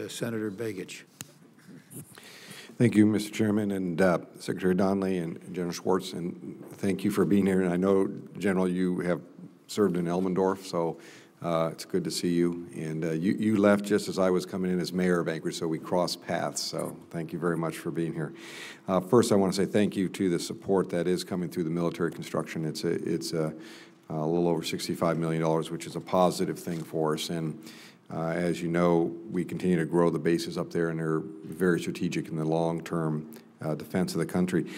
Senator Begich. Thank you, Mr. Chairman, and Secretary Donley and General Schwartz, and thank you for being here. And I know, General, you have served in Elmendorf, so it's good to see you. And you left just as I was coming in as mayor of Anchorage, so we crossed paths. So thank you very much for being here. First, I want to say thank you to the support that is coming through the military construction. It's a little over $65 million, which is a positive thing for us. And as you know, we continue to grow the bases up there, and they're very strategic in the long-term defense of the country.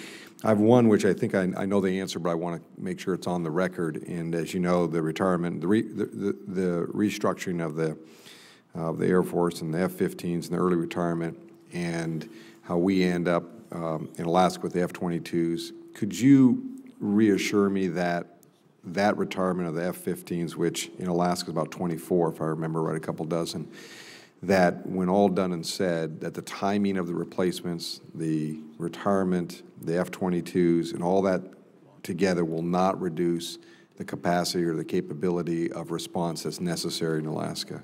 I have one which I think I know the answer, but I want to make sure it's on the record. And as you know, the retirement, the restructuring of the Air Force and the F-15s and the early retirement, and how we end up in Alaska with the F-22s. Could you reassure me that that retirement of the F-15s, which in Alaska is about 24, if I remember right, a couple dozen, that when all done and said, that the timing of the replacements, the retirement, the F-22s, and all that together will not reduce the capacity or the capability of response that's necessary in Alaska?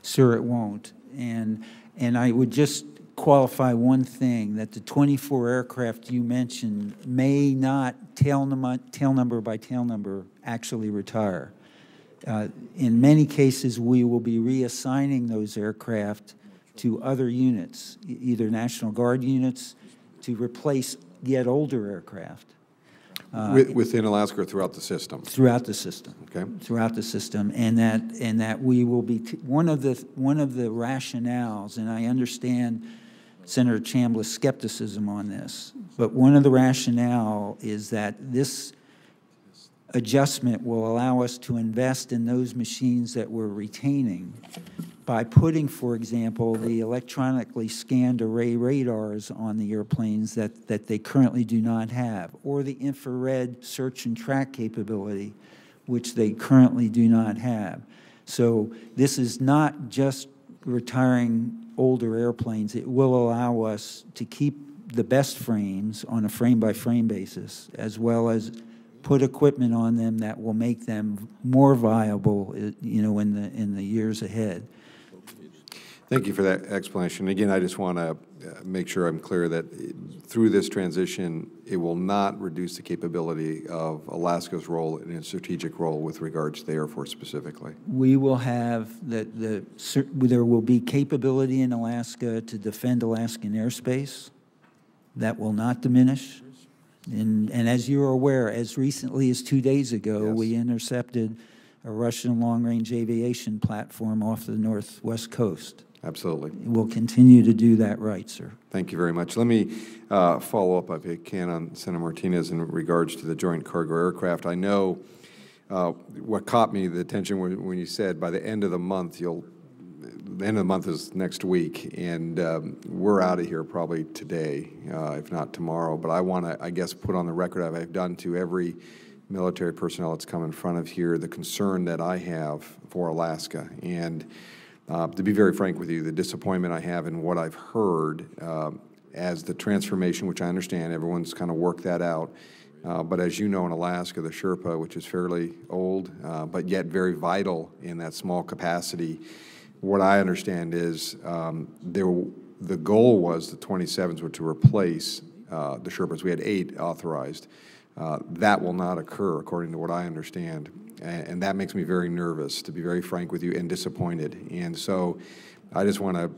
Sir, it won't. And I would just qualify one thing, that the 24 aircraft you mentioned may not tail number by tail number actually retire. In many cases, we will be reassigning those aircraft to other units, either National Guard units, to replace yet older aircraft. Within Alaska or throughout the system? Throughout the system. Okay. Throughout the system, and that we will be one of the rationales, and I understand Senator Chambliss' skepticism on this, but one of the rationale is that this adjustment will allow us to invest in those machines that we're retaining by putting, for example, the electronically scanned array radars on the airplanes that they currently do not have, or the infrared search and track capability, which they currently do not have. So this is not just retiring older airplanes. It will allow us to keep the best frames on a frame-by-frame basis, as well as put equipment on them that will make them more viable, you know, in the years ahead. Thank you for that explanation. Again, I just want to make sure I'm clear that through this transition, it will not reduce the capability of Alaska's role in its strategic role with regards to the Air Force specifically. We will have there will be capability in Alaska to defend Alaskan airspace. That will not diminish. And as you're aware, as recently as 2 days ago, yes, we intercepted a Russian long-range aviation platform off the northwest coast. Absolutely. We'll continue to do that right, sir. Thank you very much. Let me follow up, if I can, on Senator Martinez in regards to the joint cargo aircraft. I know what caught me the attention when you said by the end of the month, the end of the month is next week, and we're out of here probably today, if not tomorrow. But I want to, I guess, put on the record, I've done to every military personnel that's come in front of here, the concern that I have for Alaska. And to be very frank with you, the disappointment I have in what I've heard as the transformation, which I understand everyone's kind of worked that out, but as you know, in Alaska, the Sherpa, which is fairly old, but yet very vital in that small capacity, what I understand is the goal was the 27s were to replace the Sherpas. We had 8 authorized. That will not occur, according to what I understand. And that makes me very nervous, to be very frank with you, and disappointed. And so I just want to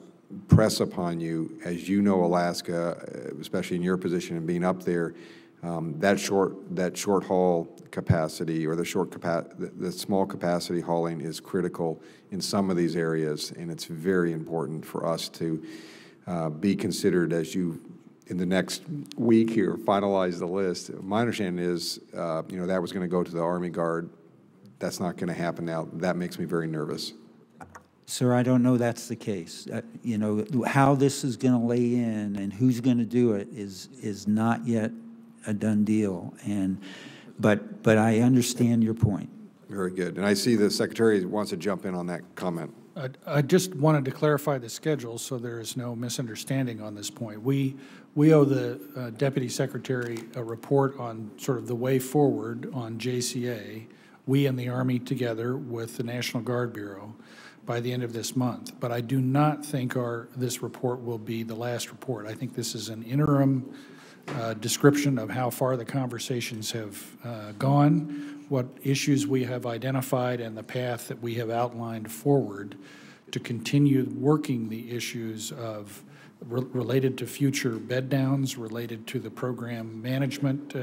press upon you, as you know Alaska, especially in your position and being up there, that short haul capacity, or the small capacity hauling is critical in some of these areas, and it's very important for us to be considered as you, in the next week here, finalize the list. My understanding is, you know, that was going to go to the Army Guard. That's not going to happen now. That makes me very nervous. Sir, I don't know that's the case. You know, how this is going to lay in and who's going to do it is not yet a done deal. But I understand your point. Very good. And I see the Secretary wants to jump in on that comment. I just wanted to clarify the schedule so there is no misunderstanding on this point. We owe the Deputy Secretary a report on sort of the way forward on JCA, we and the Army together with the National Guard Bureau. by the end of this month. But I do not think this report will be the last report. I think this is an interim description of how far the conversations have gone, what issues we have identified, and the path that we have outlined forward to continue working the issues of related to future bed downs, related to the program management,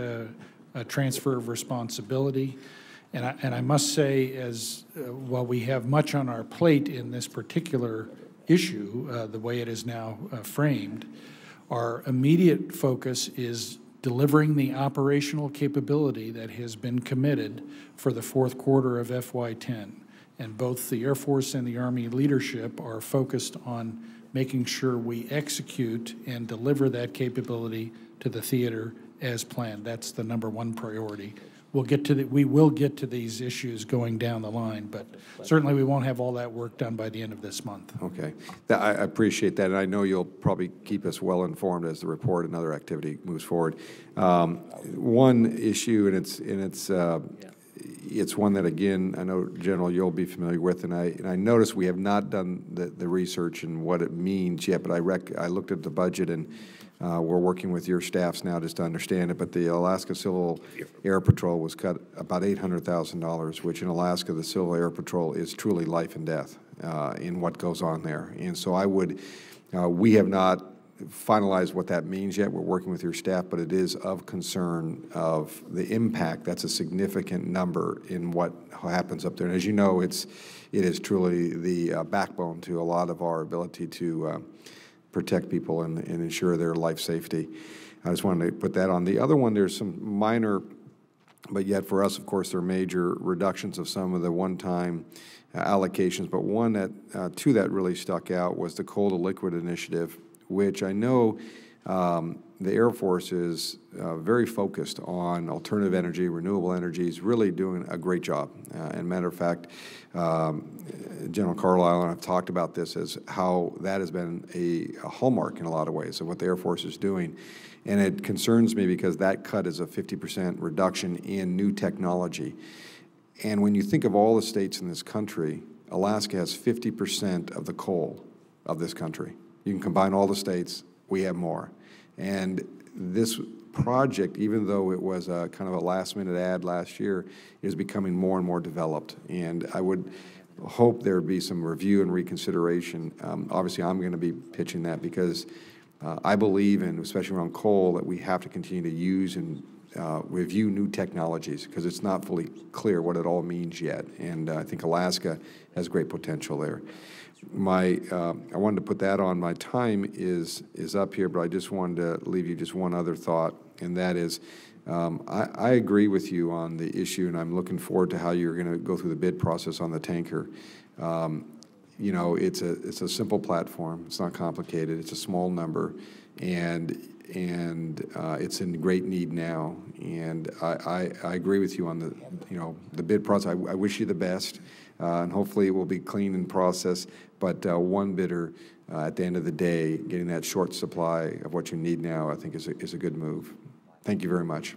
transfer of responsibility. And I must say, while we have much on our plate in this particular issue, the way it is now framed, our immediate focus is delivering the operational capability that has been committed for the fourth quarter of FY10. And both the Air Force and the Army leadership are focused on making sure we execute and deliver that capability to the theater as planned. That's the #1 priority. We will get to these issues going down the line, but certainly we won't have all that work done by the end of this month. Okay. I appreciate that, and I know you'll probably keep us well informed as the report and other activity moves forward. One issue, and it's one that, again, I know, General, you'll be familiar with, and I noticed we have not done the research and what it means yet, but I looked at the budget, and we're working with your staffs now just to understand it, but the Alaska Civil Air Patrol was cut about $800,000, which in Alaska, the Civil Air Patrol is truly life and death in what goes on there. And so we have not finalized what that means yet. We're working with your staff, but it is of concern of the impact. That's a significant number in what happens up there. And as you know, it is truly the backbone to a lot of our ability to protect people and ensure their life safety. I just wanted to put that on. The other one, there's some minor, but yet for us, of course, there are major reductions of some of the one-time allocations, but two that really stuck out was the coal to liquid initiative, which I know the Air Force is very focused on alternative energy, renewable energies, really doing a great job. And matter of fact, General Carlisle and I have talked about this as how that has been a hallmark in a lot of ways of what the Air Force is doing. And it concerns me because that cut is a 50% reduction in new technology. And when you think of all the states in this country, Alaska has 50% of the coal of this country. You can combine all the states, we have more. And this project, even though it was a kind of a last-minute ad last year, is becoming more and more developed. And I would hope there would be some review and reconsideration. Obviously, I'm going to be pitching that because I believe in, especially around coal, that we have to continue to use and review new technologies because it's not fully clear what it all means yet. And I think Alaska has great potential there. I wanted to put that on. My time is up here, but I just wanted to leave you just one other thought, and that is I agree with you on the issue, and I'm looking forward to how you're going to go through the bid process on the tanker. You know, it's a simple platform. It's not complicated. It's a small number, and it's in great need now. And I agree with you on the bid process. I wish you the best, and hopefully it will be clean in process. But one bidder, at the end of the day, getting that short supply of what you need now, I think is a good move. Thank you very much.